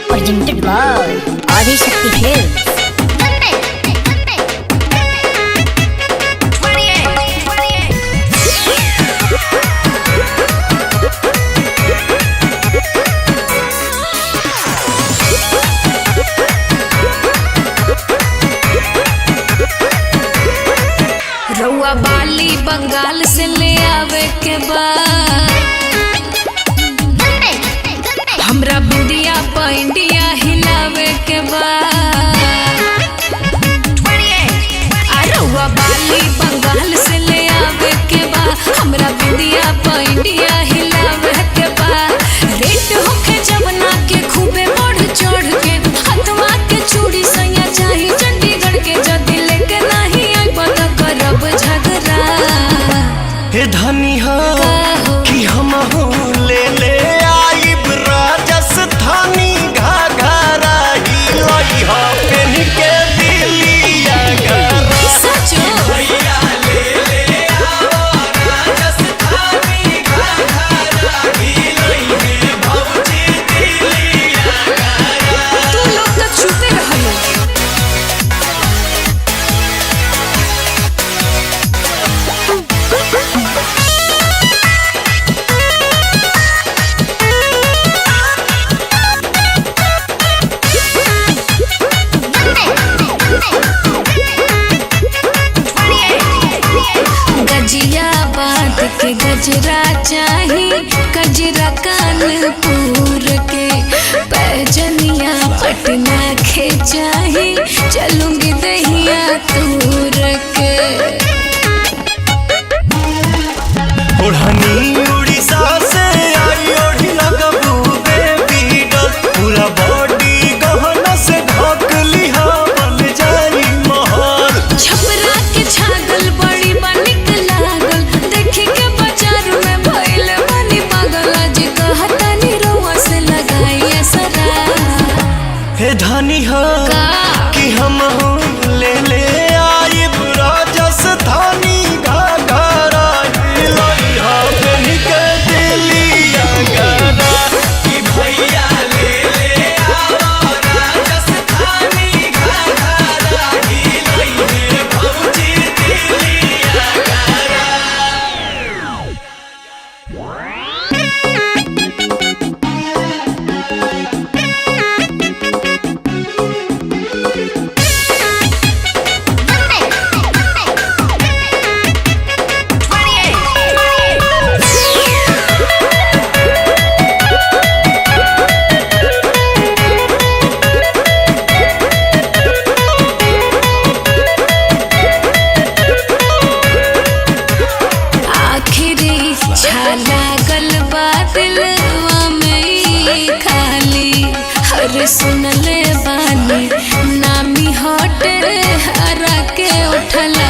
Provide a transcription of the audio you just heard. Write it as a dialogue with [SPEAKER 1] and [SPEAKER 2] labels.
[SPEAKER 1] Presented by Adi Shakti Films.
[SPEAKER 2] रउआ बाली बंगाल से ले आवे के बाद हमरा बुढ़िया इंडिया हिलावे के बाद रउआ बाली बंगाल से ले आवे के बाद हमरा बुढ़िया इंडिया हिलावे के बाद रेट होके जवना के खूबे बढ़ चढ़ के हथवा के चूड़ी सैया चाही चंडीगढ़ के जदी लेके नहीं आई पता करब झगड़ा।
[SPEAKER 3] हे धनी हो कि हम ले ले आइब राजस्थानी घाघरा हिलई हो पेन के दिलिया घरा
[SPEAKER 2] सचो
[SPEAKER 3] भैया ले आओ राजस्थानी घाघरा हिलई है भौजी दिलिया घरा।
[SPEAKER 2] तू लोग तो चुपे रहलो। गजिया बात के गजरा चाही गजरा कानपुर के पैजनिया पटना के चाही चलूंगी दहिया तूर के
[SPEAKER 3] ओढ़नी उड़ीसा से आई ओढ़ी लगबू बेबी डॉल पूरा बॉडी गहना से ढक लिहा बन जाई महल।
[SPEAKER 2] छपरा के छागल बड़ी बनिक लागल देखी के बाजार में भइल बनी पागल आज कहतानी रउआ से लगाई सरा।
[SPEAKER 3] हे धनी हो
[SPEAKER 2] का
[SPEAKER 3] कि हम ले ले आइब राजस्थानी घाघरा हिलई हो पेन के दिलिया घरा कि भैया ले आओ राजस्थानी घाघरा हिलई है भौजी दिलिया घरा। आखिरी छाला गलबा दिलवा में खाली हर सुनले बानी नामी हटे हरा के उठला